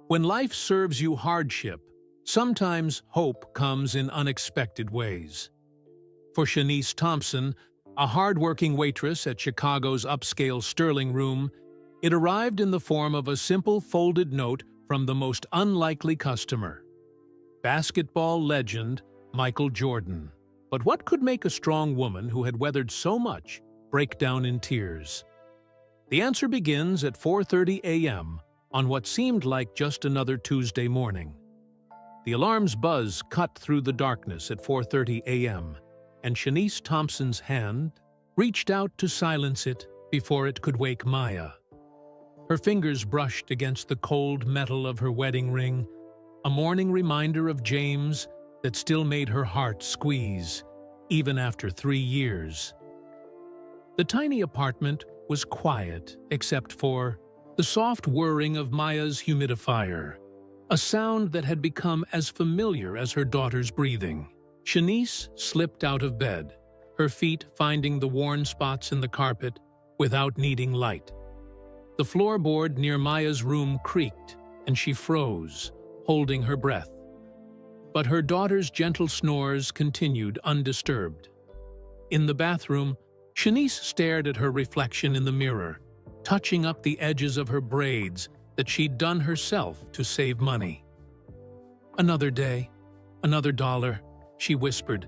When life serves you hardship, sometimes hope comes in unexpected ways. For Shanice Thompson, a hard-working waitress at Chicago's upscale Sterling Room, it arrived in the form of a simple folded note from the most unlikely customer: basketball legend Michael Jordan. But what could make a strong woman who had weathered so much break down in tears? The answer begins at 4:30 a.m. on what seemed like just another Tuesday morning. The alarm's buzz cut through the darkness at 4:30 a.m., and Shanice Thompson's hand reached out to silence it before it could wake Maya. Her fingers brushed against the cold metal of her wedding ring, a morning reminder of James that still made her heart squeeze, even after 3 years. The tiny apartment was quiet except for the soft whirring of Maya's humidifier, a sound that had become as familiar as her daughter's breathing. Shanice slipped out of bed, her feet finding the worn spots in the carpet without needing light. The floorboard near Maya's room creaked, and she froze, holding her breath. But her daughter's gentle snores continued undisturbed. In the bathroom, Shanice stared at her reflection in the mirror, touching up the edges of her braids that she'd done herself to save money. "Another day, another dollar," she whispered,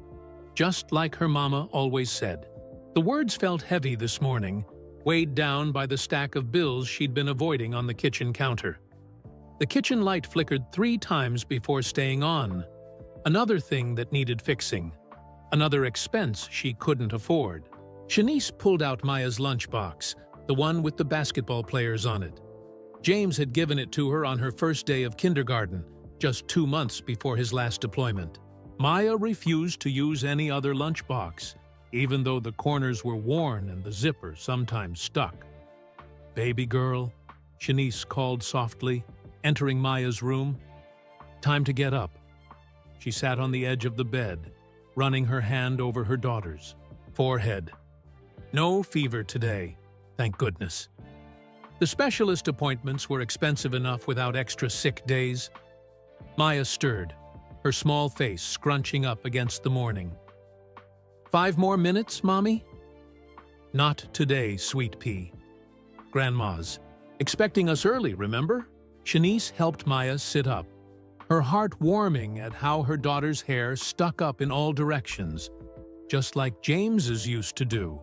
just like her mama always said. The words felt heavy this morning, weighed down by the stack of bills she'd been avoiding on the kitchen counter. The kitchen light flickered 3 times before staying on, another thing that needed fixing, another expense she couldn't afford. Shanice pulled out Maya's lunchbox, the one with the basketball players on it. James had given it to her on her first day of kindergarten, just 2 months before his last deployment. Maya refused to use any other lunchbox, even though the corners were worn and the zipper sometimes stuck. "Baby girl," Shanice called softly, entering Maya's room. "Time to get up." She sat on the edge of the bed, running her hand over her daughter's forehead. No fever today, thank goodness. The specialist appointments were expensive enough without extra sick days. Maya stirred, her small face scrunching up against the morning. "5 more minutes, Mommy?" "Not today, sweet pea. Grandma's expecting us early, remember?" Shanice helped Maya sit up, her heart warming at how her daughter's hair stuck up in all directions, just like James's used to do.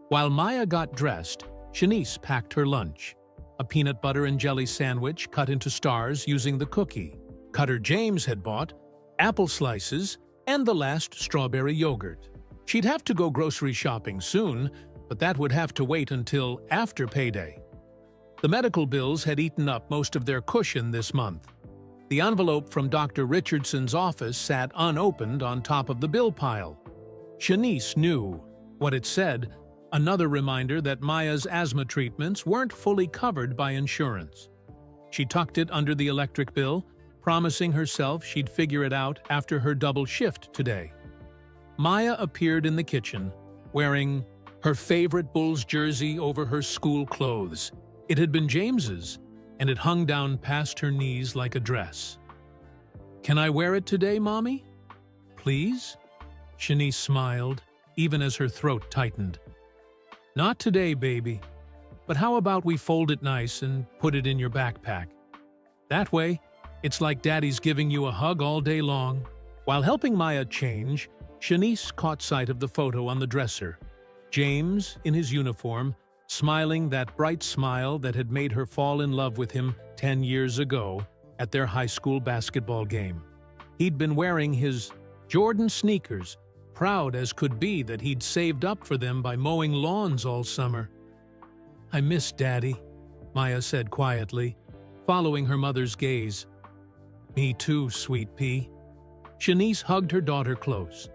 While Maya got dressed, Shanice packed her lunch, a peanut butter and jelly sandwich cut into stars using the cookie cutter James had bought, apple slices, and the last strawberry yogurt. She'd have to go grocery shopping soon, but that would have to wait until after payday. The medical bills had eaten up most of their cushion this month. The envelope from Dr. Richardson's office sat unopened on top of the bill pile. Shanice knew what it said: another reminder that Maya's asthma treatments weren't fully covered by insurance. She tucked it under the electric bill, promising herself she'd figure it out after her double shift today. Maya appeared in the kitchen, wearing her favorite Bulls jersey over her school clothes. It had been James's, and it hung down past her knees like a dress. "Can I wear it today, Mommy? Please?" Shanice smiled, even as her throat tightened. "Not today, baby. But how about we fold it nice and put it in your backpack? That way, it's like Daddy's giving you a hug all day long." While helping Maya change, Shanice caught sight of the photo on the dresser. James, in his uniform, smiling that bright smile that had made her fall in love with him 10 years ago at their high school basketball game. He'd been wearing his Jordan sneakers, proud as could be that he'd saved up for them by mowing lawns all summer. "I miss Daddy," Maya said quietly, following her mother's gaze. "Me too, sweet pea." Shanice hugged her daughter close.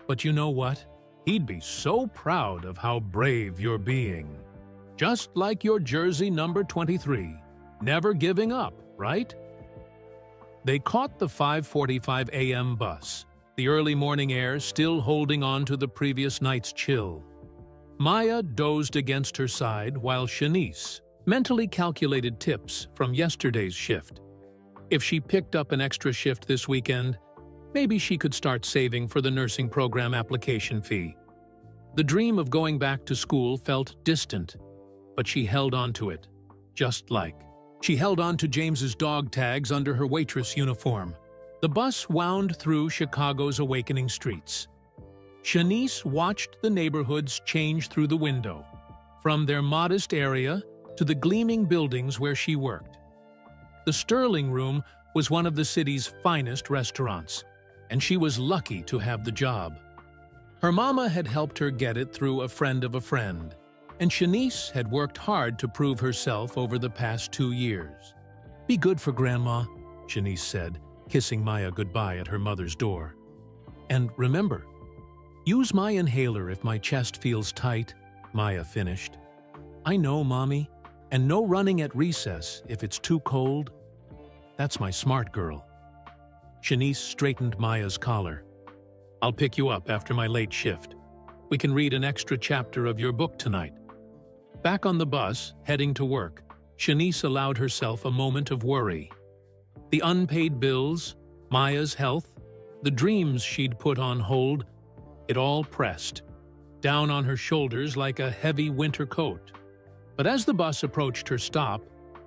"But you know what? He'd be so proud of how brave you're being. Just like your jersey number 23, never giving up, right?" They caught the 5:45 a.m. bus, the early morning air still holding on to the previous night's chill. Maya dozed against her side while Shanice mentally calculated tips from yesterday's shift. If she picked up an extra shift this weekend, maybe she could start saving for the nursing program application fee. The dream of going back to school felt distant, but she held on to it, just like. She held on to James's dog tags under her waitress uniform. The bus wound through Chicago's awakening streets. Shanice watched the neighborhoods change through the window, from their modest area to the gleaming buildings where she worked. The Sterling Room was one of the city's finest restaurants, and she was lucky to have the job. Her mama had helped her get it through a friend of a friend, and Shanice had worked hard to prove herself over the past 2 years. "Be good for Grandma," Shanice said, kissing Maya goodbye at her mother's door. "And remember, use my inhaler if my chest feels tight," Maya finished. "I know, Mommy, and no running at recess if it's too cold. That's my smart girl." Shanice straightened Maya's collar. "I'll pick you up after my late shift. We can read an extra chapter of your book tonight." Back on the bus, heading to work, Shanice allowed herself a moment of worry. The unpaid bills, Maya's health, the dreams she'd put on hold, it all pressed down on her shoulders like a heavy winter coat. But as the bus approached her stop,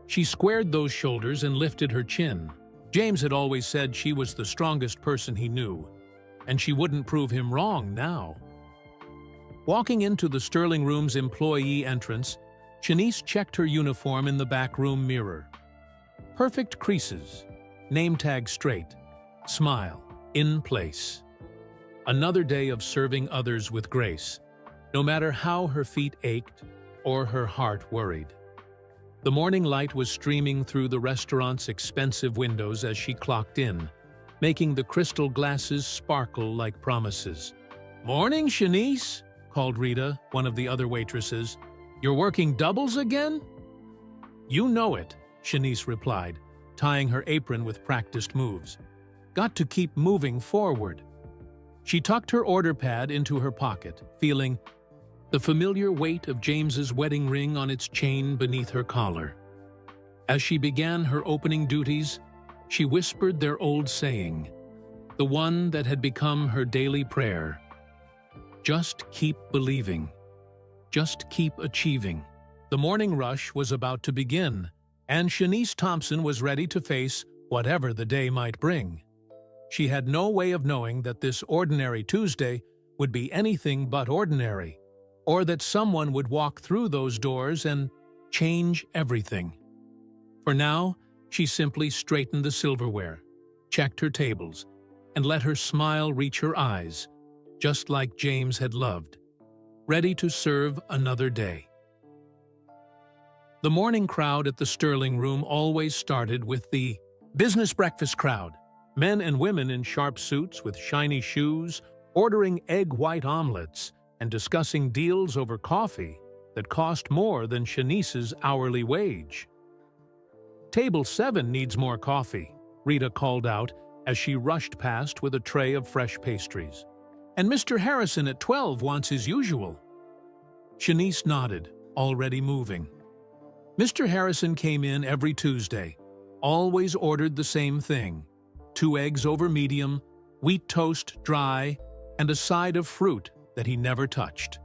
she squared those shoulders and lifted her chin. James had always said she was the strongest person he knew, and she wouldn't prove him wrong now. Walking into the Sterling Room's employee entrance, Shanice checked her uniform in the back room mirror. Perfect creases, name tag straight, smile in place. Another day of serving others with grace, no matter how her feet ached or her heart worried. The morning light was streaming through the restaurant's expensive windows as she clocked in, making the crystal glasses sparkle like promises. "Morning, Shanice," called Rita, one of the other waitresses. "You're working doubles again?" "You know it," Shanice replied, tying her apron with practiced moves. "Got to keep moving forward." She tucked her order pad into her pocket, feeling the familiar weight of James's wedding ring on its chain beneath her collar. As she began her opening duties, she whispered their old saying, the one that had become her daily prayer. Just keep believing. Just keep achieving. The morning rush was about to begin, and Shanice Thompson was ready to face whatever the day might bring. She had no way of knowing that this ordinary Tuesday would be anything but ordinary, or that someone would walk through those doors and change everything. For now, she simply straightened the silverware, checked her tables, and let her smile reach her eyes, just like James had loved, ready to serve another day. The morning crowd at the Sterling Room always started with the business breakfast crowd, men and women in sharp suits with shiny shoes, ordering egg white omelets and discussing deals over coffee that cost more than Shanice's hourly wage. "Table 7 needs more coffee," Rita called out as she rushed past with a tray of fresh pastries. "And Mr. Harrison at 12 wants his usual." Shanice nodded, already moving. Mr. Harrison came in every Tuesday, always ordered the same thing: 2 eggs over medium, wheat toast dry, and a side of fruit that he never touched.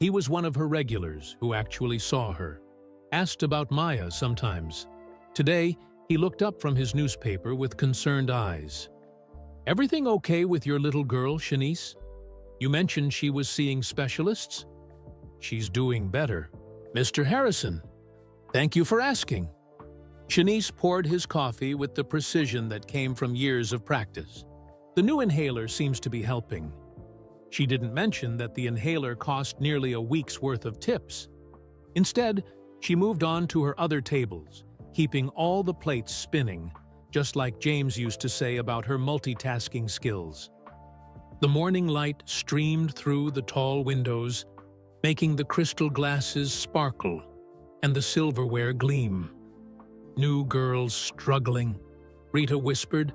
He was one of her regulars who actually saw her, asked about Maya sometimes. Today, he looked up from his newspaper with concerned eyes. "Everything okay with your little girl, Shanice? You mentioned she was seeing specialists?" "She's doing better." "Mr. Harrison, thank you for asking." Shanice poured his coffee with the precision that came from years of practice. "The new inhaler seems to be helping." She didn't mention that the inhaler cost nearly a week's worth of tips. Instead, she moved on to her other tables, keeping all the plates spinning, just like James used to say about her multitasking skills. The morning light streamed through the tall windows, making the crystal glasses sparkle and the silverware gleam. "New girls struggling," Rita whispered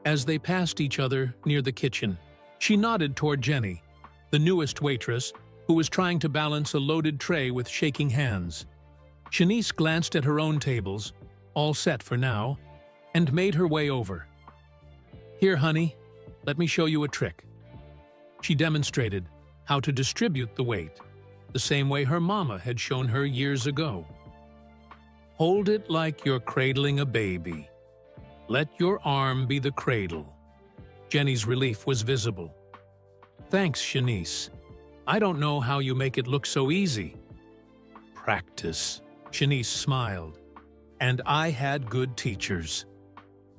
as they passed each other near the kitchen. She nodded toward Jenny, the newest waitress, who was trying to balance a loaded tray with shaking hands. Shanice glanced at her own tables, all set for now, and made her way over. "Here, honey, let me show you a trick." She demonstrated how to distribute the weight, the same way her mama had shown her years ago. "Hold it like you're cradling a baby. Let your arm be the cradle." Jenny's relief was visible. "Thanks, Shanice. I don't know how you make it look so easy." "Practice," Shanice smiled. "And I had good teachers."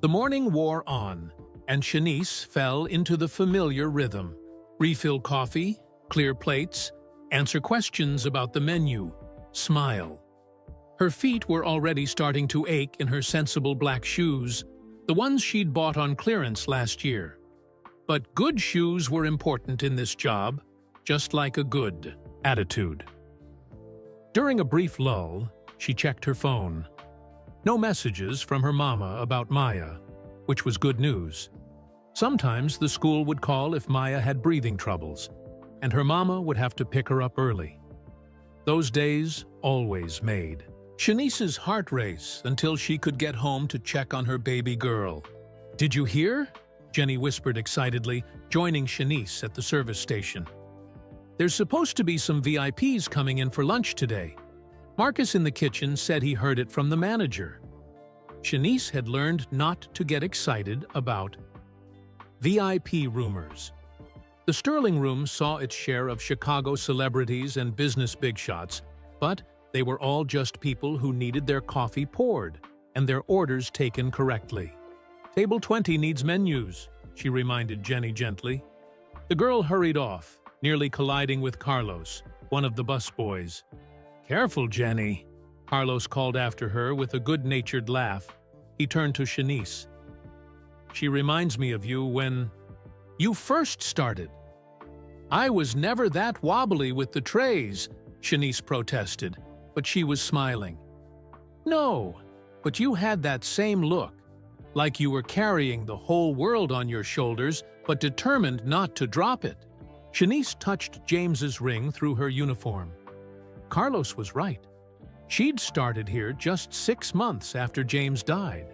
The morning wore on, and Shanice fell into the familiar rhythm. Refill coffee, clear plates, answer questions about the menu, smile. Her feet were already starting to ache in her sensible black shoes, the ones she'd bought on clearance last year. But good shoes were important in this job, just like a good attitude. During a brief lull, she checked her phone. No messages from her mama about Maya, which was good news. Sometimes the school would call if Maya had breathing troubles, and her mama would have to pick her up early. Those days always made Shanice's heart race until she could get home to check on her baby girl. "Did you hear?" Jenny whispered excitedly, joining Shanice at the service station. "There's supposed to be some VIPs coming in for lunch today. Marcus in the kitchen said he heard it from the manager." Shanice had learned not to get excited about VIP rumors. The Sterling Room saw its share of Chicago celebrities and business big shots, but they were all just people who needed their coffee poured and their orders taken correctly. "Table 20 needs menus," she reminded Jenny gently. The girl hurried off, nearly colliding with Carlos, one of the busboys. "Careful, Jenny," Carlos called after her with a good-natured laugh. He turned to Shanice. "She reminds me of you when you first started." "I was never that wobbly with the trays," Shanice protested, but she was smiling. "No, but you had that same look, like you were carrying the whole world on your shoulders, but determined not to drop it." Shanice touched James's ring through her uniform. Carlos was right. She'd started here just 6 months after James died,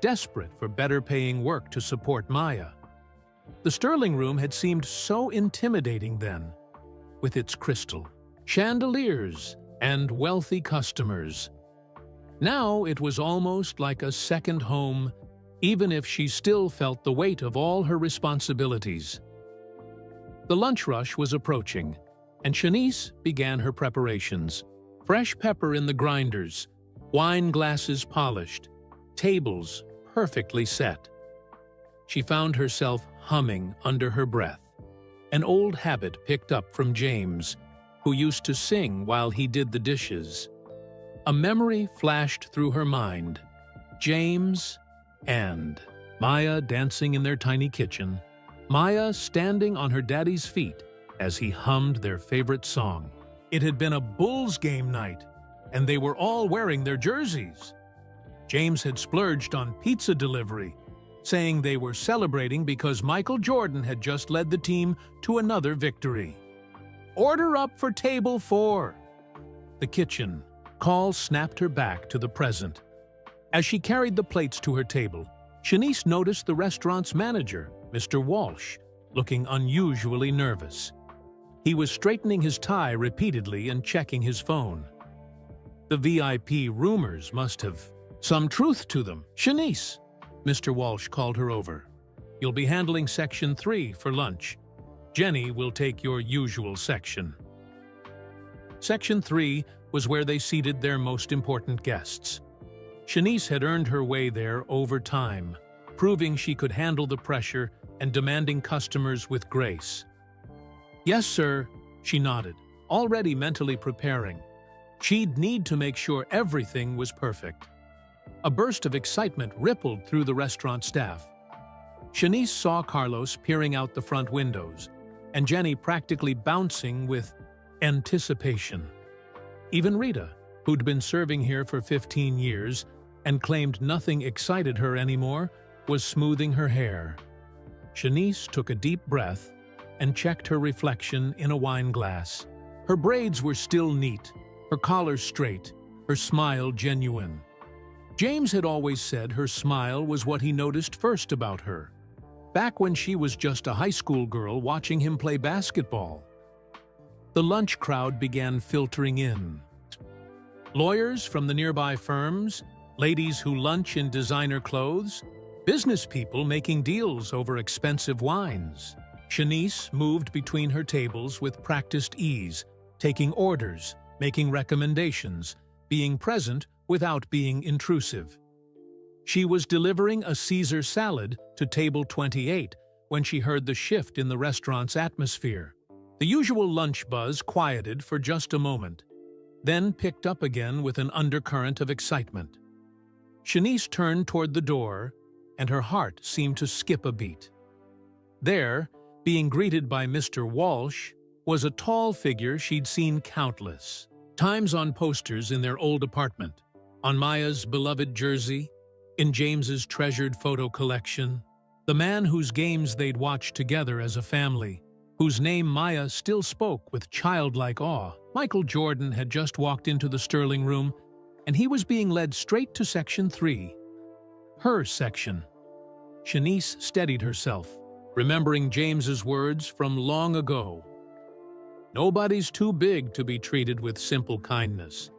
desperate for better-paying work to support Maya. The Sterling Room had seemed so intimidating then, with its crystal, chandeliers, and wealthy customers. Now it was almost like a second home, even if she still felt the weight of all her responsibilities. The lunch rush was approaching, and Shanice began her preparations. Fresh pepper in the grinders, wine glasses polished, tables perfectly set. She found herself humming under her breath, an old habit picked up from James, who used to sing while he did the dishes. A memory flashed through her mind. James and Maya dancing in their tiny kitchen, Maya standing on her daddy's feet as he hummed their favorite song. It had been a Bulls game night, and they were all wearing their jerseys. James had splurged on pizza delivery, saying they were celebrating because Michael Jordan had just led the team to another victory. "Order up for table 4." The kitchen call snapped her back to the present. As she carried the plates to her table, Shanice noticed the restaurant's manager, Mr. Walsh, looking unusually nervous. He was straightening his tie repeatedly and checking his phone. The VIP rumors must have some truth to them. "Shanice," Mr. Walsh called her over. "You'll be handling Section 3 for lunch. Jenny will take your usual section." Section 3 was where they seated their most important guests. Shanice had earned her way there over time, proving she could handle the pressure and demanding customers with grace. "Yes, sir," she nodded, already mentally preparing. She'd need to make sure everything was perfect. A burst of excitement rippled through the restaurant staff. Shanice saw Carlos peering out the front windows, and Jenny practically bouncing with anticipation. Even Rita, who'd been serving here for 15 years and claimed nothing excited her anymore, was smoothing her hair. Shanice took a deep breath and checked her reflection in a wine glass. Her braids were still neat, her collar straight, her smile genuine. James had always said her smile was what he noticed first about her, back when she was just a high school girl watching him play basketball. The lunch crowd began filtering in. Lawyers from the nearby firms, ladies who lunch in designer clothes, business people making deals over expensive wines. Shanice moved between her tables with practiced ease, taking orders, making recommendations, being present without being intrusive. She was delivering a Caesar salad to table 28 when she heard the shift in the restaurant's atmosphere. The usual lunch buzz quieted for just a moment, then picked up again with an undercurrent of excitement. Shanice turned toward the door, and her heart seemed to skip a beat. There, being greeted by Mr. Walsh, was a tall figure she'd seen countless times on posters in their old apartment, on Maya's beloved jersey, in James's treasured photo collection, the man whose games they'd watched together as a family, whose name Maya still spoke with childlike awe. Michael Jordan had just walked into the Sterling room, and he was being led straight to Section 3. Her section. Shanice steadied herself, remembering James's words from long ago. Nobody's too big to be treated with simple kindness,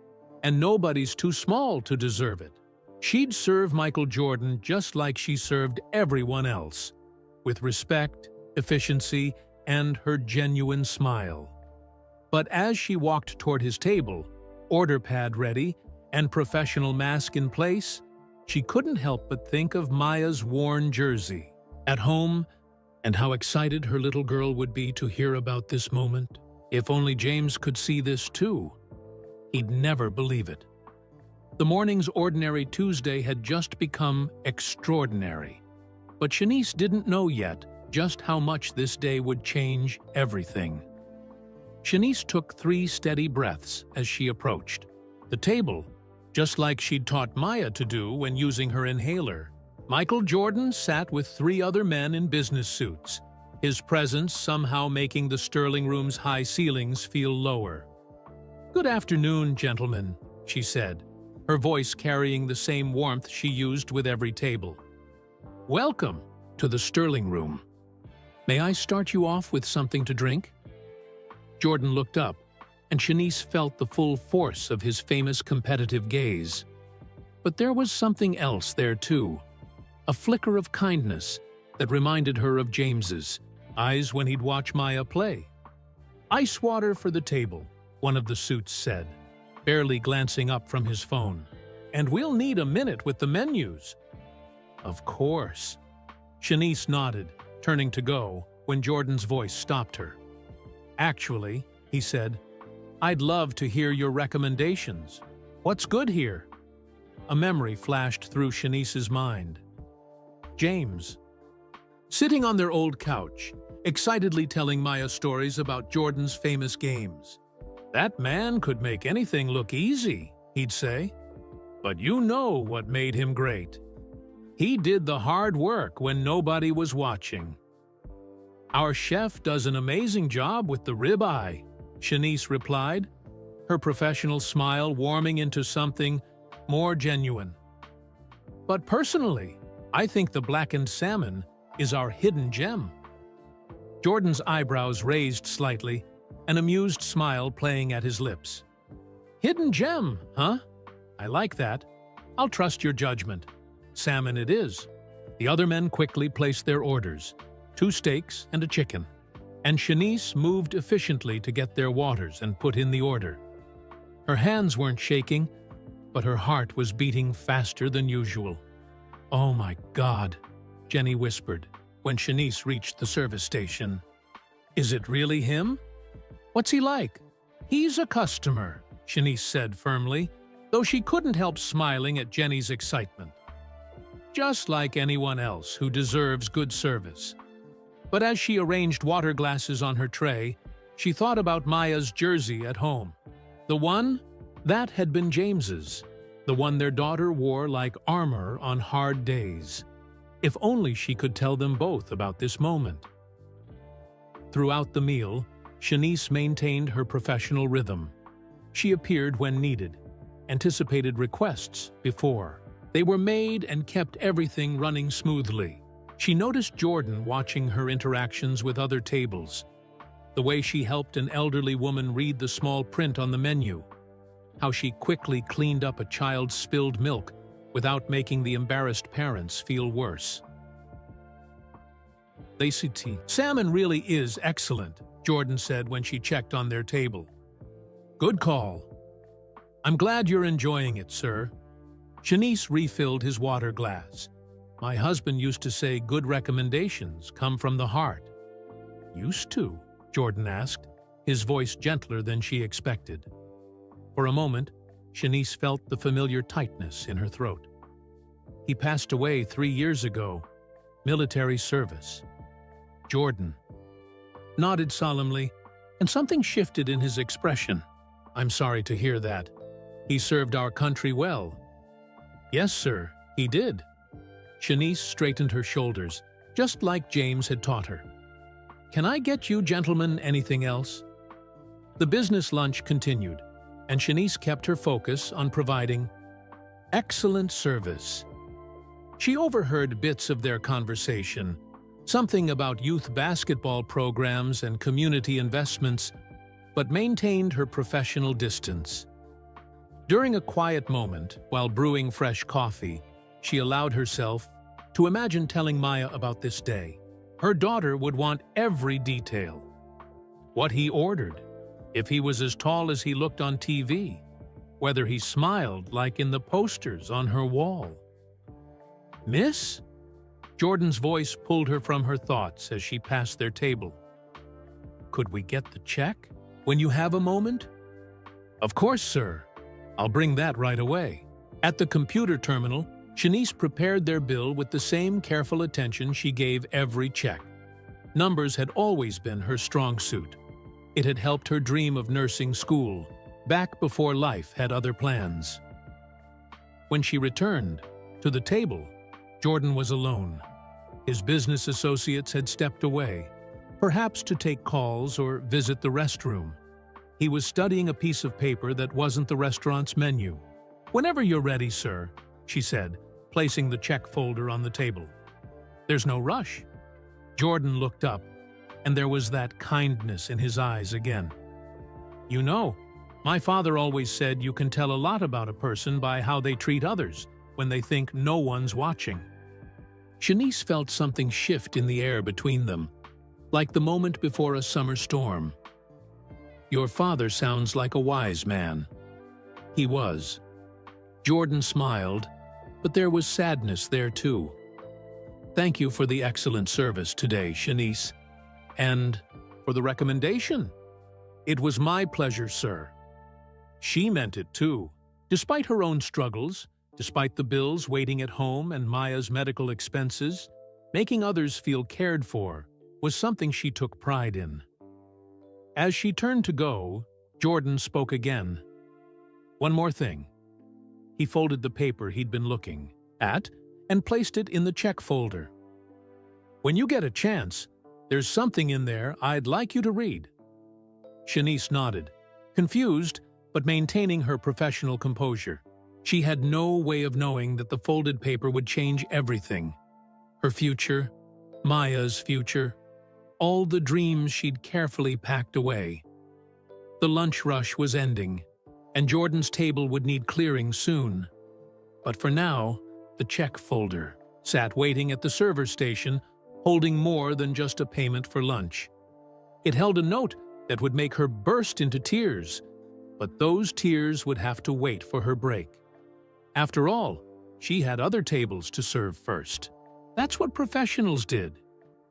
and nobody's too small to deserve it. She'd serve Michael Jordan just like she served everyone else, with respect, efficiency, and her genuine smile. But as she walked toward his table, order pad ready and professional mask in place, she couldn't help but think of Maya's worn jersey at home and how excited her little girl would be to hear about this moment. If only James could see this too. He'd never believe it. The morning's ordinary Tuesday had just become extraordinary. But Shanice didn't know yet just how much this day would change everything. Shanice took 3 steady breaths as she approached the table, just like she'd taught Maya to do when using her inhaler. Michael Jordan sat with 3 other men in business suits, his presence somehow making the Sterling room's high ceilings feel lower. "Good afternoon, gentlemen," she said, her voice carrying the same warmth she used with every table. "Welcome to the Sterling room. May I start you off with something to drink?" Jordan looked up, and Shanice felt the full force of his famous competitive gaze. But there was something else there too, a flicker of kindness that reminded her of James's eyes when he'd watch Maya play. "Ice water for the table," one of the suits said, barely glancing up from his phone. "And we'll need a minute with the menus." "Of course." Shanice nodded, turning to go, when Jordan's voice stopped her. "Actually," he said, "I'd love to hear your recommendations. What's good here?" A memory flashed through Shanice's mind. James. Sitting on their old couch, excitedly telling Maya stories about Jordan's famous games. "That man could make anything look easy," he'd say. "But you know what made him great. He did the hard work when nobody was watching." "Our chef does an amazing job with the ribeye," Shanice replied, her professional smile warming into something more genuine. "But personally, I think the blackened salmon is our hidden gem." Jordan's eyebrows raised slightly, an amused smile playing at his lips. "Hidden gem, huh? I like that. I'll trust your judgment. Salmon it is." The other men quickly placed their orders, 2 steaks and a chicken, and Shanice moved efficiently to get their waters and put in the order. Her hands weren't shaking, but her heart was beating faster than usual. "Oh my God," Jenny whispered when Shanice reached the service station. "Is it really him? What's he like?" "He's a customer," Shanice said firmly, though she couldn't help smiling at Jenny's excitement. "Just like anyone else who deserves good service." But as she arranged water glasses on her tray, she thought about Maya's jersey at home. The one that had been James's, the one their daughter wore like armor on hard days. If only she could tell them both about this moment. Throughout the meal, Shanice maintained her professional rhythm. She appeared when needed, anticipated requests before. They were made and kept everything running smoothly. She noticed Jordan watching her interactions with other tables, the way she helped an elderly woman read the small print on the menu, how she quickly cleaned up a child's spilled milk without making the embarrassed parents feel worse. "Salmon really is excellent," Jordan said when she checked on their table. "Good call. I'm glad you're enjoying it, sir." Shanice refilled his water glass. "My husband used to say good recommendations come from the heart." "Used to?" Jordan asked, his voice gentler than she expected. For a moment, Shanice felt the familiar tightness in her throat. "He passed away 3 years ago. Military service." Jordan nodded solemnly, and something shifted in his expression. "I'm sorry to hear that. He served our country well." "Yes, sir, he did." Shanice straightened her shoulders, just like James had taught her. "Can I get you gentlemen anything else?" The business lunch continued, and Shanice kept her focus on providing excellent service. She overheard bits of their conversation, something about youth basketball programs and community investments, but maintained her professional distance. During a quiet moment, while brewing fresh coffee, she allowed herself to imagine telling Maya about this day. Her daughter would want every detail. What he ordered, if he was as tall as he looked on TV, whether he smiled like in the posters on her wall. "Miss?" Jordan's voice pulled her from her thoughts as she passed their table. "Could we get the check when you have a moment?" "Of course, sir. I'll bring that right away." At the computer terminal, Shanice prepared their bill with the same careful attention she gave every check. Numbers had always been her strong suit. It had helped her dream of nursing school, back before life had other plans. When she returned to the table, Jordan was alone. His business associates had stepped away, perhaps to take calls or visit the restroom. He was studying a piece of paper that wasn't the restaurant's menu. "Whenever you're ready, sir," she said, placing the check folder on the table. "There's no rush." Jordan looked up, and there was that kindness in his eyes again. "You know, my father always said you can tell a lot about a person by how they treat others when they think no one's watching." Shanice felt something shift in the air between them, like the moment before a summer storm. "Your father sounds like a wise man." He was. Jordan smiled, but there was sadness there too. "Thank you for the excellent service today, Shanice. And for the recommendation." "It was my pleasure, sir." She meant it too. Despite her own struggles, despite the bills waiting at home and Maya's medical expenses, making others feel cared for was something she took pride in. As she turned to go, Jordan spoke again. "One more thing." He folded the paper he'd been looking at and placed it in the check folder. "When you get a chance, there's something in there I'd like you to read." Shanice nodded, confused but maintaining her professional composure. She had no way of knowing that the folded paper would change everything. Her future, Maya's future, all the dreams she'd carefully packed away. The lunch rush was ending, and Jordan's table would need clearing soon. But for now, the check folder sat waiting at the server station, holding more than just a payment for lunch. It held a note that would make her burst into tears, but those tears would have to wait for her break. After all, she had other tables to serve first. That's what professionals did.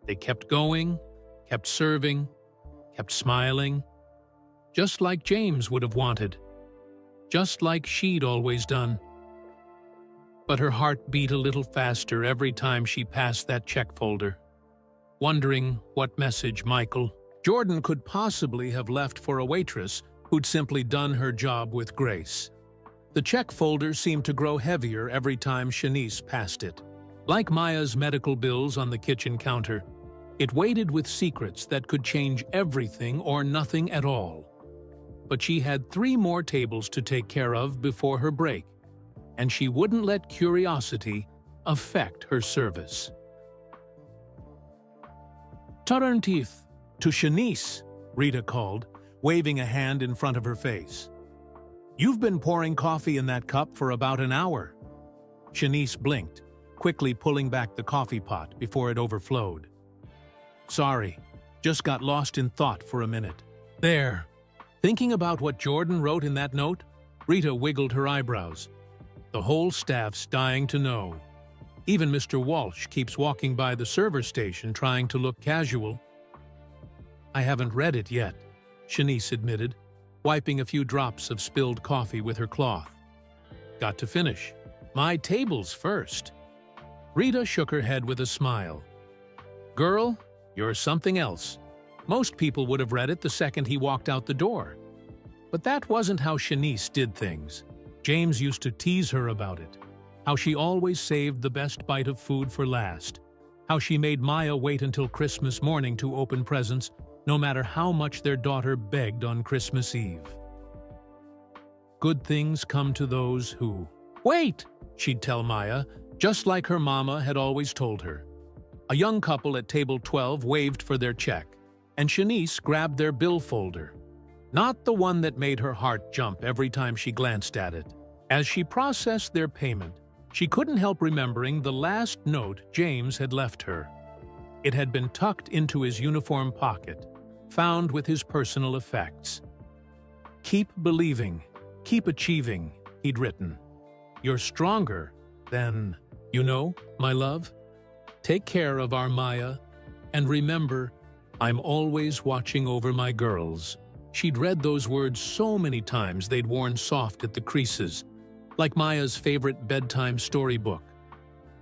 They kept going, kept serving, kept smiling, just like James would have wanted, just like she'd always done. But her heart beat a little faster every time she passed that check folder, wondering what message Jordan could possibly have left for a waitress who'd simply done her job with grace. The check folder seemed to grow heavier every time Shanice passed it. Like Maya's medical bills on the kitchen counter, it weighted with secrets that could change everything or nothing at all. but she had 3 more tables to take care of before her break, and she wouldn't let curiosity affect her service. "Turn teeth to Shanice," Rita called, waving a hand in front of her face. "You've been pouring coffee in that cup for about an hour." Shanice blinked, quickly pulling back the coffee pot before it overflowed. "Sorry, just got lost in thought for a minute." "There. Thinking about what Jordan wrote in that note?" Rita wiggled her eyebrows. "The whole staff's dying to know. Even Mr. Walsh keeps walking by the server station trying to look casual." "I haven't read it yet," Shanice admitted, wiping a few drops of spilled coffee with her cloth. "Got to finish. My table's first." Rita shook her head with a smile. "Girl, you're something else. Most people would have read it the second he walked out the door. But that wasn't how Shanice did things. James used to tease her about it. How she always saved the best bite of food for last. How she made Maya wait until Christmas morning to open presents, no matter how much their daughter begged on Christmas Eve. Good things come to those who... "Wait!" she'd tell Maya, just like her mama had always told her. A young couple at table 12 waved for their check, and Shanice grabbed their bill folder. Not the one that made her heart jump every time she glanced at it. As she processed their payment, she couldn't help remembering the last note James had left her. It had been tucked into his uniform pocket, found with his personal effects. "Keep believing, keep achieving," he'd written. "You're stronger than, you know, my love. Take care of our Maya, and remember, I'm always watching over my girls." She'd read those words so many times they'd worn soft at the creases, like Maya's favorite bedtime storybook.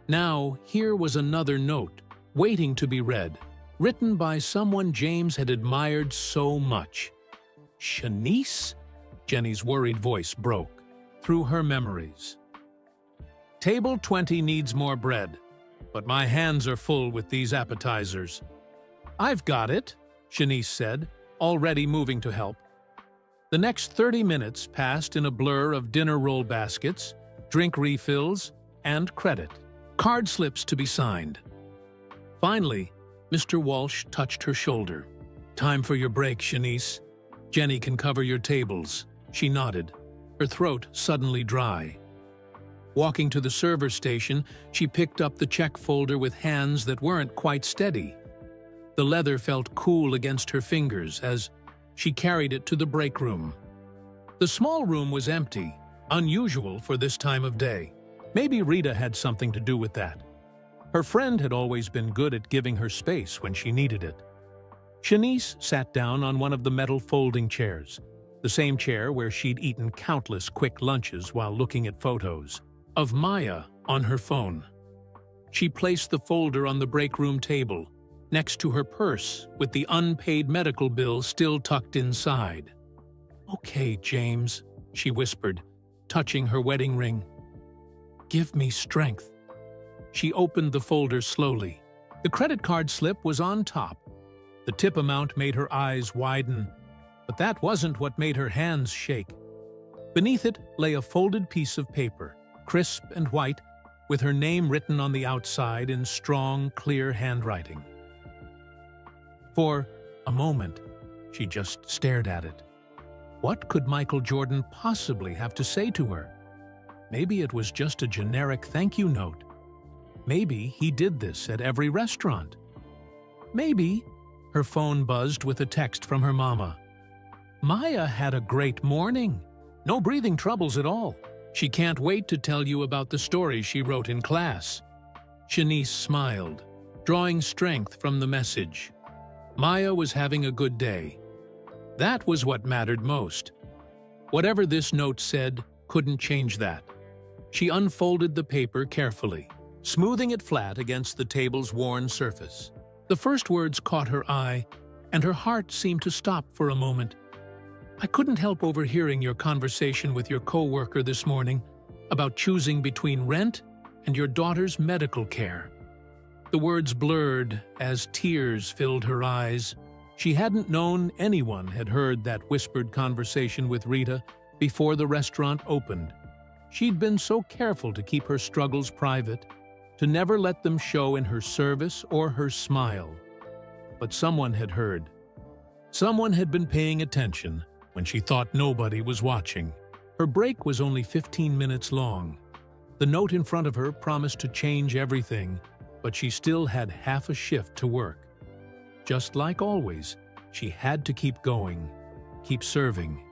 Now, here was another note, waiting to be read, written by someone James had admired so much. "Shanice?" Jenny's worried voice broke through her memories. "Table 20 needs more bread, but my hands are full with these appetizers." "I've got it," Shanice said, already moving to help. The next 30 minutes passed in a blur of dinner roll baskets, drink refills, and credit. Card slips to be signed. Finally, Mr. Walsh touched her shoulder. "Time for your break, Shanice. Jenny can cover your tables." She nodded, her throat suddenly dry. Walking to the server station, she picked up the check folder with hands that weren't quite steady. The leather felt cool against her fingers as she carried it to the break room. The small room was empty, unusual for this time of day. Maybe Rita had something to do with that. Her friend had always been good at giving her space when she needed it. Shanice sat down on one of the metal folding chairs, the same chair where she'd eaten countless quick lunches while looking at photos of Maya on her phone. She placed the folder on the break room table, next to her purse with the unpaid medical bill still tucked inside. "Okay, James," she whispered, touching her wedding ring. "Give me strength." She opened the folder slowly. The credit card slip was on top. The tip amount made her eyes widen, but that wasn't what made her hands shake. Beneath it lay a folded piece of paper, crisp and white, with her name written on the outside in strong, clear handwriting. For a moment, she just stared at it. What could Michael Jordan possibly have to say to her? Maybe it was just a generic thank you note. Maybe he did this at every restaurant. Maybe her phone buzzed with a text from her mama. "Maya had a great morning. No breathing troubles at all. She can't wait to tell you about the story she wrote in class." Shanice smiled, drawing strength from the message. Maya was having a good day. That was what mattered most. Whatever this note said couldn't change that. She unfolded the paper carefully, smoothing it flat against the table's worn surface. The first words caught her eye, and her heart seemed to stop for a moment. "I couldn't help overhearing your conversation with your coworker this morning about choosing between rent and your daughter's medical care." The words blurred as tears filled her eyes. She hadn't known anyone had heard that whispered conversation with Rita before the restaurant opened. She'd been so careful to keep her struggles private, to never let them show in her service or her smile. But someone had heard. Someone had been paying attention when she thought nobody was watching. Her break was only 15 minutes long. The note in front of her promised to change everything, but she still had half a shift to work. Just like always, she had to keep going, keep serving,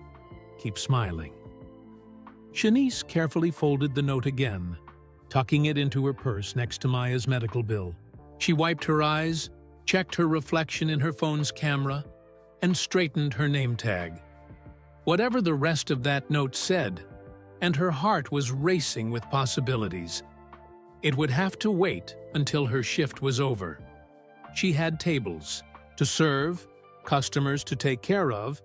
keep smiling. Shanice carefully folded the note again, tucking it into her purse next to Maya's medical bill. She wiped her eyes, checked her reflection in her phone's camera, and straightened her name tag. Whatever the rest of that note said, and her heart was racing with possibilities. It would have to wait until her shift was over. She had tables to serve, customers to take care of,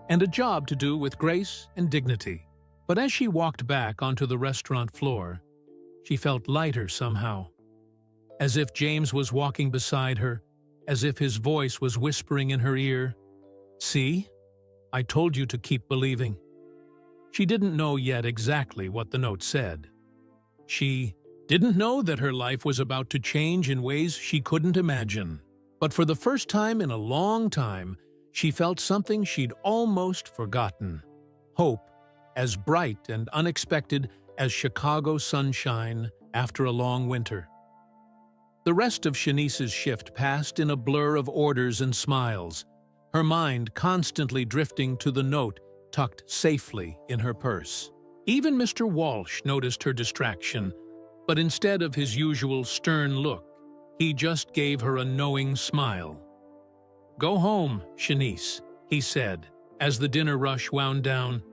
and a job to do with grace and dignity. But as she walked back onto the restaurant floor, she felt lighter somehow. As if James was walking beside her, as if his voice was whispering in her ear, "See? I told you to keep believing." She didn't know yet exactly what the note said. She didn't know that her life was about to change in ways she couldn't imagine. But for the first time in a long time, she felt something she'd almost forgotten. Hope, as bright and unexpected as Chicago sunshine after a long winter. The rest of Shanice's shift passed in a blur of orders and smiles, her mind constantly drifting to the note tucked safely in her purse. Even Mr. Walsh noticed her distraction, but instead of his usual stern look, he just gave her a knowing smile. "Go home, Shanice," he said, as the dinner rush wound down.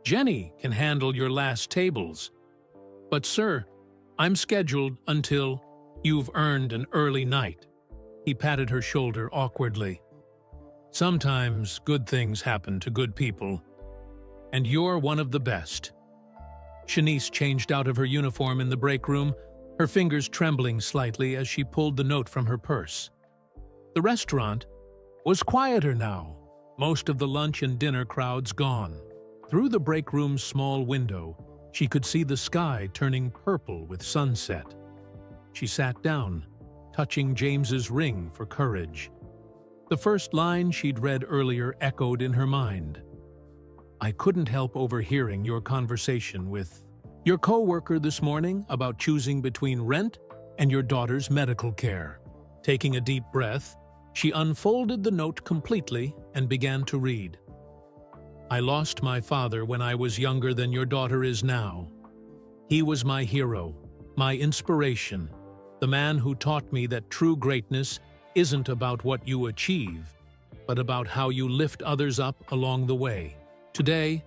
"Jenny can handle your last tables. But, sir, I'm scheduled until you've earned an early night." He patted her shoulder awkwardly. "Sometimes good things happen to good people, and you're one of the best." Shanice changed out of her uniform in the break room, her fingers trembling slightly as she pulled the note from her purse. The restaurant was quieter now, most of the lunch and dinner crowds gone. Through the break room's small window, she could see the sky turning purple with sunset. She sat down, touching James's ring for courage. The first line she'd read earlier echoed in her mind. "I couldn't help overhearing your conversation with your co-worker this morning about choosing between rent and your daughter's medical care." Taking a deep breath, she unfolded the note completely and began to read. "I lost my father when I was younger than your daughter is now. He was my hero, my inspiration, the man who taught me that true greatness isn't about what you achieve, but about how you lift others up along the way. Today,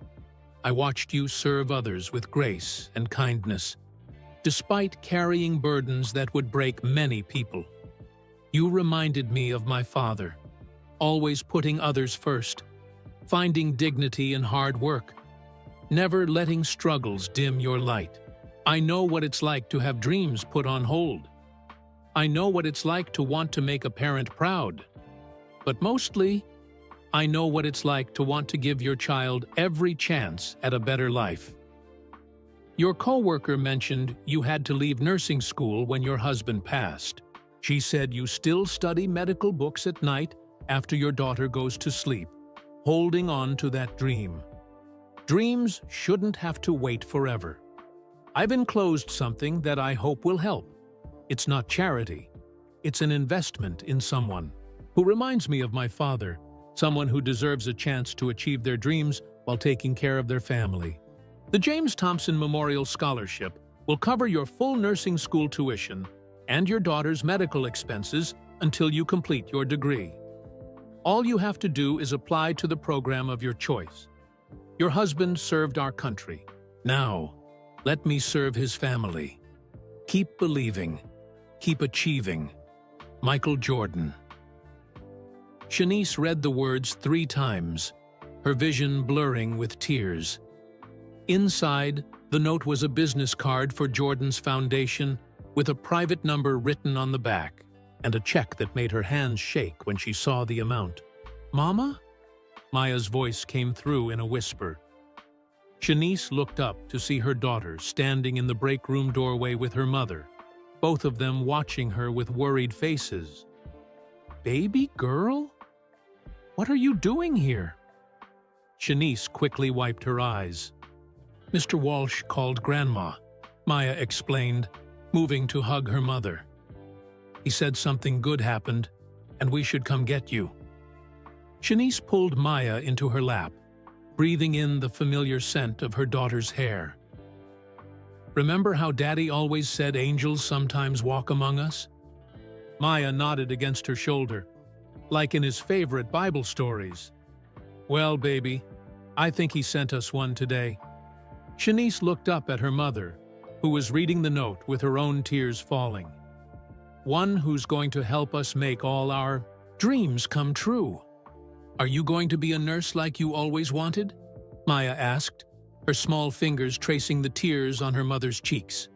I watched you serve others with grace and kindness, despite carrying burdens that would break many people. You reminded me of my father, always putting others first, finding dignity in hard work, never letting struggles dim your light. I know what it's like to have dreams put on hold. I know what it's like to want to make a parent proud. But mostly, I know what it's like to want to give your child every chance at a better life. Your coworker mentioned you had to leave nursing school when your husband passed. She said you still study medical books at night after your daughter goes to sleep, holding on to that dream. Dreams shouldn't have to wait forever. I've enclosed something that I hope will help. It's not charity. It's an investment in someone who reminds me of my father, someone who deserves a chance to achieve their dreams while taking care of their family. The James Thompson Memorial Scholarship will cover your full nursing school tuition and your daughter's medical expenses until you complete your degree. All you have to do is apply to the program of your choice. Your husband served our country. Now, let me serve his family. Keep believing. Keep achieving. Michael Jordan. Shanice read the words 3 times, her vision blurring with tears. Inside, the note was a business card for Jordan's foundation with a private number written on the back and a check that made her hands shake when she saw the amount. Mama? Maya's voice came through in a whisper. Shanice looked up to see her daughter standing in the break room doorway with her mother, both of them watching her with worried faces. Baby girl? What are you doing here? Shanice quickly wiped her eyes. Mr. Walsh called Grandma, Maya explained, moving to hug her mother. He said something good happened, and we should come get you. Shanice pulled Maya into her lap, breathing in the familiar scent of her daughter's hair. Remember how Daddy always said angels sometimes walk among us? Maya nodded against her shoulder, like in his favorite Bible stories. Well, baby, I think he sent us one today. Shanice looked up at her mother, who was reading the note with her own tears falling. One who's going to help us make all our dreams come true. Are you going to be a nurse like you always wanted? Maya asked, her small fingers tracing the tears on her mother's cheeks.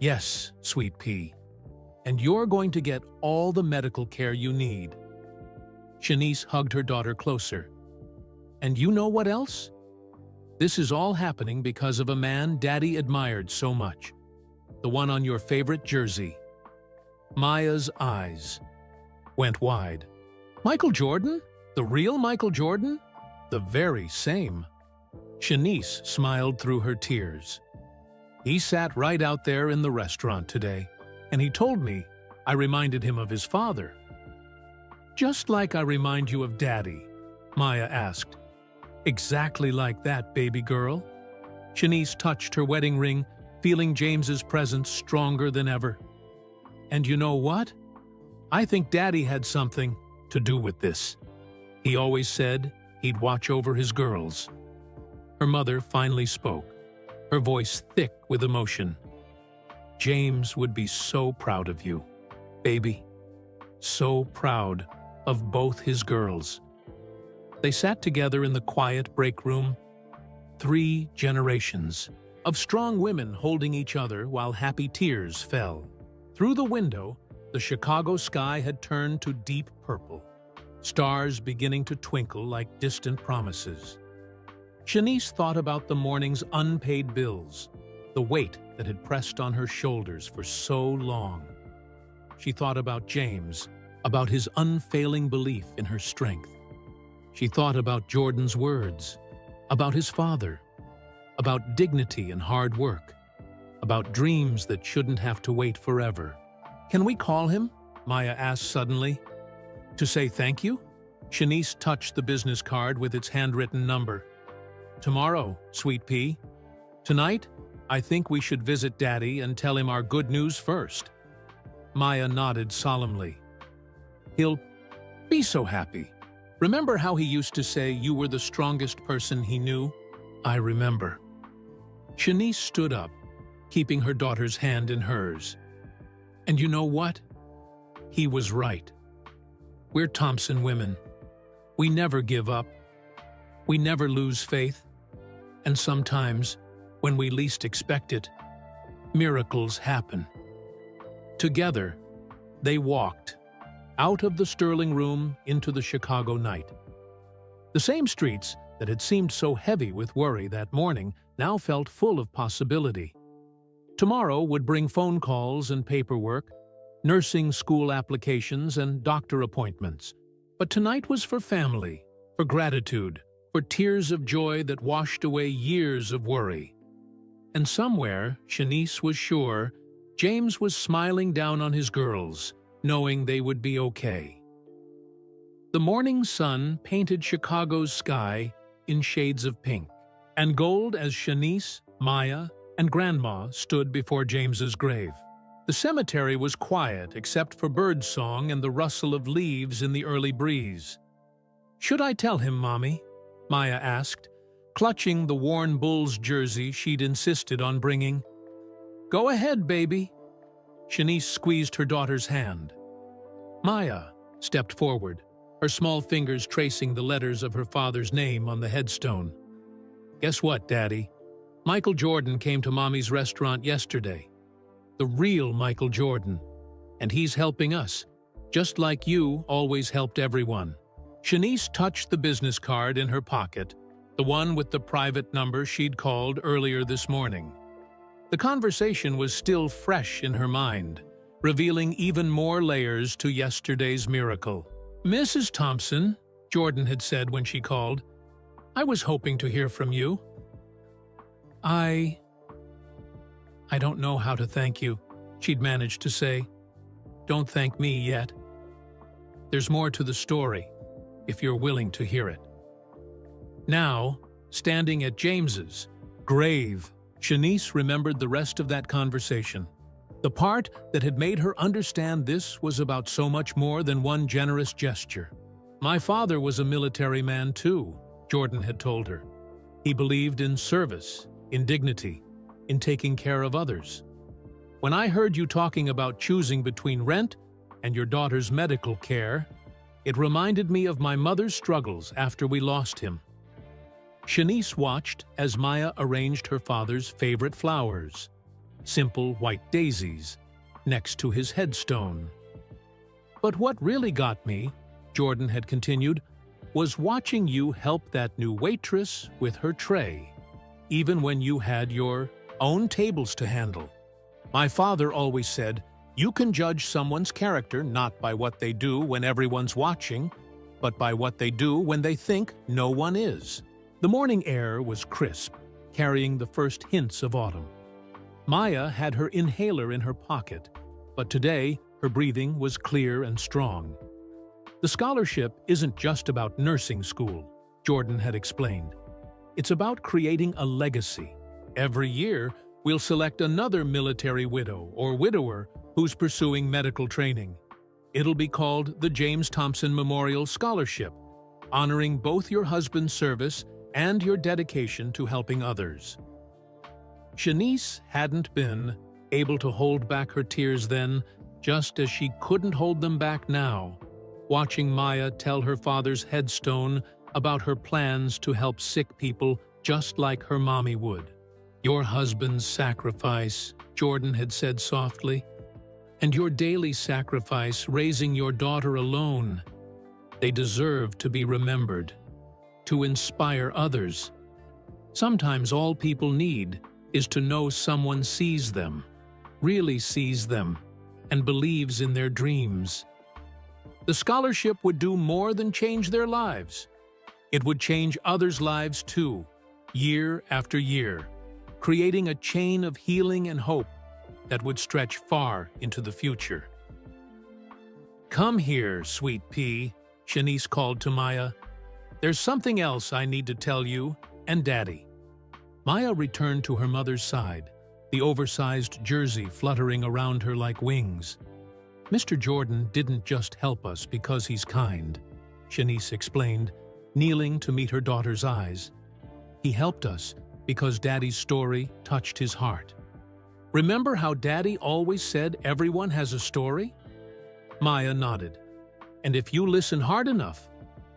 Yes, sweet pea. And you're going to get all the medical care you need. Shanice hugged her daughter closer. And you know what else? This is all happening because of a man Daddy admired so much. The one on your favorite jersey. Maya's eyes went wide. Michael Jordan? The real Michael Jordan? The very same. Shanice smiled through her tears. He sat right out there in the restaurant today, and he told me I reminded him of his father. Just like I remind you of Daddy, Maya asked. Exactly like that, baby girl. Shanice touched her wedding ring, feeling James's presence stronger than ever. And you know what? I think Daddy had something to do with this. He always said he'd watch over his girls. Her mother finally spoke, her voice thick with emotion. James would be so proud of you, baby. So proud of both his girls. They sat together in the quiet break room. 3 generations of strong women holding each other while happy tears fell. Through the window, the Chicago sky had turned to deep purple, stars beginning to twinkle like distant promises. Shanice thought about the morning's unpaid bills, the weight that had pressed on her shoulders for so long. She thought about James, about his unfailing belief in her strength. She thought about Jordan's words, about his father, about dignity and hard work, about dreams that shouldn't have to wait forever. Can we call him? Maya asked suddenly. To say thank you? Shanice touched the business card with its handwritten number. Tomorrow, sweet pea. Tonight, I think we should visit Daddy and tell him our good news first. Maya nodded solemnly. He'll be so happy. Remember how he used to say you were the strongest person he knew? I remember. Shanice stood up, keeping her daughter's hand in hers. And you know what? He was right. We're Thompson women. We never give up. We never lose faith. And sometimes, when we least expect it, miracles happen. Together, they walked out of the Sterling room into the Chicago night. The same streets that had seemed so heavy with worry that morning now felt full of possibility. Tomorrow would bring phone calls and paperwork, nursing school applications and doctor appointments. But tonight was for family, for gratitude, for tears of joy that washed away years of worry. And somewhere, Shanice was sure, James was smiling down on his girls, knowing they would be okay. The morning sun painted Chicago's sky in shades of pink and gold as Shanice, Maya, and Grandma stood before James's grave. The cemetery was quiet except for birdsong and the rustle of leaves in the early breeze. Should I tell him, Mommy? Maya asked, clutching the worn Bulls jersey she'd insisted on bringing. Go ahead, baby. Shanice squeezed her daughter's hand. Maya stepped forward, her small fingers tracing the letters of her father's name on the headstone. Guess what, Daddy? Michael Jordan came to Mommy's restaurant yesterday. The real Michael Jordan. And he's helping us, just like you always helped everyone. Shanice touched the business card in her pocket, the one with the private number she'd called earlier this morning. The conversation was still fresh in her mind, revealing even more layers to yesterday's miracle. "Mrs. Thompson," Jordan had said when she called, "I was hoping to hear from you." I don't know how to thank you," she'd managed to say. "Don't thank me yet. There's more to the story, if you're willing to hear it." Now, standing at James's grave, Shanice remembered the rest of that conversation. The part that had made her understand this was about so much more than one generous gesture. "My father was a military man too," Jordan had told her. "He believed in service, in dignity, in taking care of others. When I heard you talking about choosing between rent and your daughter's medical care, it reminded me of my mother's struggles after we lost him." Shanice watched as Maya arranged her father's favorite flowers, simple white daisies, next to his headstone. "But what really got me," Jordan had continued, "was watching you help that new waitress with her tray, even when you had your own tables to handle. My father always said, you can judge someone's character not by what they do when everyone's watching, but by what they do when they think no one is." The morning air was crisp, carrying the first hints of autumn. Maya had her inhaler in her pocket, but today her breathing was clear and strong. "The scholarship isn't just about nursing school," Jordan had explained. "It's about creating a legacy. Every year, we'll select another military widow or widower who's pursuing medical training. It'll be called the James Thompson Memorial Scholarship, honoring both your husband's service and your dedication to helping others." Shanice hadn't been able to hold back her tears then, just as she couldn't hold them back now, watching Maya tell her father's headstone about her plans to help sick people just like her mommy would. "Your husband's sacrifice," Jordan had said softly, "and your daily sacrifice raising your daughter alone, they deserve to be remembered, to inspire others. Sometimes all people need is to know someone sees them, really sees them, and believes in their dreams. The scholarship would do more than change their lives. It would change others' lives too, year after year, creating a chain of healing and hope that would stretch far into the future." "Come here, sweet pea," Shanice called to Maya. "There's something else I need to tell you and Daddy." Maya returned to her mother's side, the oversized jersey fluttering around her like wings. "Mr. Jordan didn't just help us because he's kind," Shanice explained, kneeling to meet her daughter's eyes. "He helped us because Daddy's story touched his heart. Remember how Daddy always said everyone has a story?" Maya nodded. "And if you listen hard enough,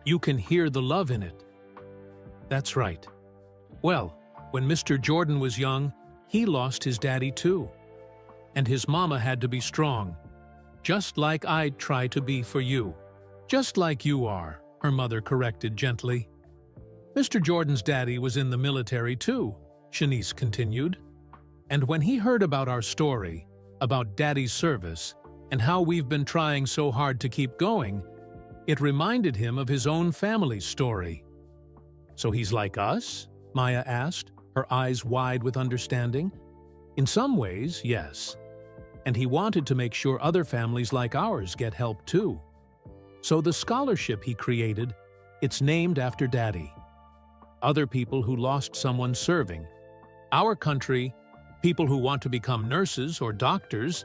you can hear the love in it." "That's right. Well, when Mr. Jordan was young, he lost his daddy too. And his mama had to be strong, just like I'd try to be for you." "Just like you are," her mother corrected gently. "Mr. Jordan's daddy was in the military too," Shanice continued. "And when he heard about our story, about Daddy's service, and how we've been trying so hard to keep going, it reminded him of his own family's story." "So he's like us?" Maya asked, her eyes wide with understanding. "In some ways, yes. And he wanted to make sure other families like ours get help too. So the scholarship he created, it's named after Daddy. Other people who lost someone serving. Our country, people who want to become nurses or doctors,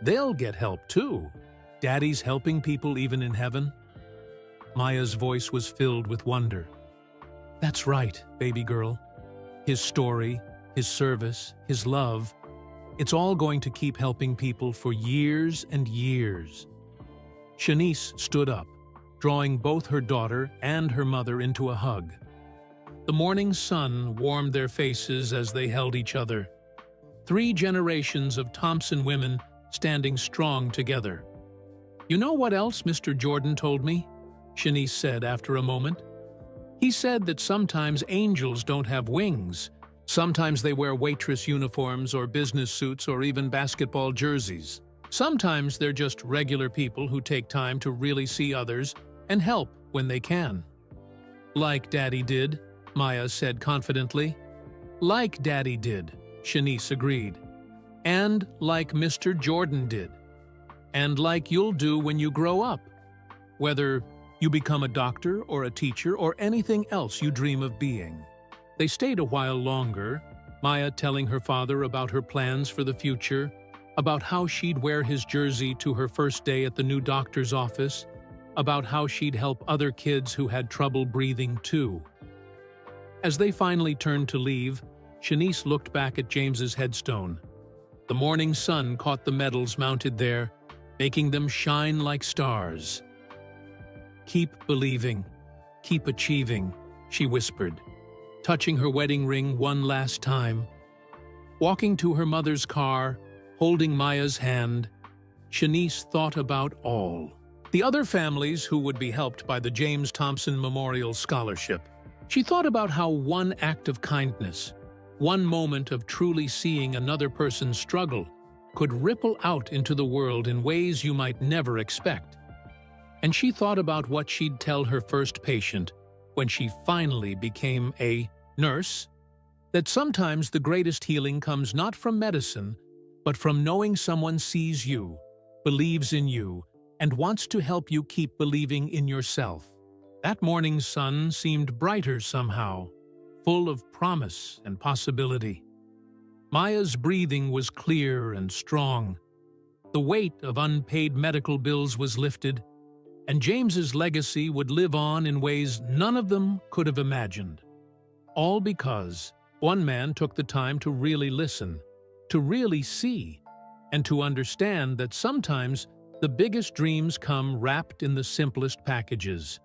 they'll get help too. Daddy's helping people even in heaven." Maya's voice was filled with wonder. "That's right, baby girl. His story, his service, his love, it's all going to keep helping people for years and years." Shanice stood up, drawing both her daughter and her mother into a hug. The morning sun warmed their faces as they held each other. 3 generations of Thompson women standing strong together. "You know what else Mr. Jordan told me?" Shanice said after a moment. He said that sometimes angels don't have wings. Sometimes they wear waitress uniforms or business suits or even basketball jerseys. Sometimes they're just regular people who take time to really see others and help when they can. Like Daddy did, Maya said confidently. Like Daddy did, Shanice agreed. And like Mr. Jordan did. And like you'll do when you grow up. Whether you become a doctor or a teacher or anything else you dream of being. They stayed a while longer, Maya telling her father about her plans for the future, about how she'd wear his jersey to her first day at the new doctor's office, about how she'd help other kids who had trouble breathing too. As they finally turned to leave, Shanice looked back at James's headstone. The morning sun caught the medals mounted there, making them shine like stars. "Keep believing, keep achieving," she whispered, touching her wedding ring one last time. Walking to her mother's car, holding Maya's hand, Shanice thought about all the other families who would be helped by the James Thompson Memorial Scholarship. She thought about how one act of kindness, one moment of truly seeing another person struggle, could ripple out into the world in ways you might never expect. And she thought about what she'd tell her first patient when she finally became a nurse, that sometimes the greatest healing comes not from medicine, but from knowing someone sees you, believes in you, and wants to help you keep believing in yourself. That morning's sun seemed brighter somehow, full of promise and possibility. Maya's breathing was clear and strong. The weight of unpaid medical bills was lifted, and James's legacy would live on in ways none of them could have imagined. All because one man took the time to really listen, to really see, and to understand that sometimes the biggest dreams come wrapped in the simplest packages,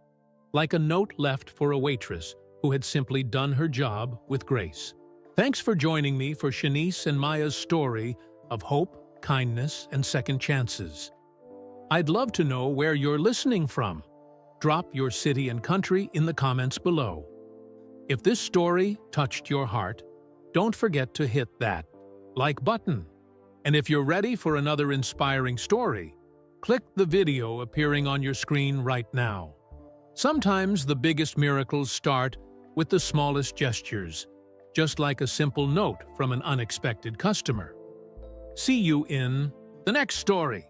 like a note left for a waitress who had simply done her job with grace. Thanks for joining me for Shanice and Maya's story of hope, kindness, and second chances. I'd love to know where you're listening from. Drop your city and country in the comments below. If this story touched your heart, don't forget to hit that like button. And if you're ready for another inspiring story, click the video appearing on your screen right now. Sometimes the biggest miracles start with the smallest gestures, just like a simple note from an unexpected customer. See you in the next story.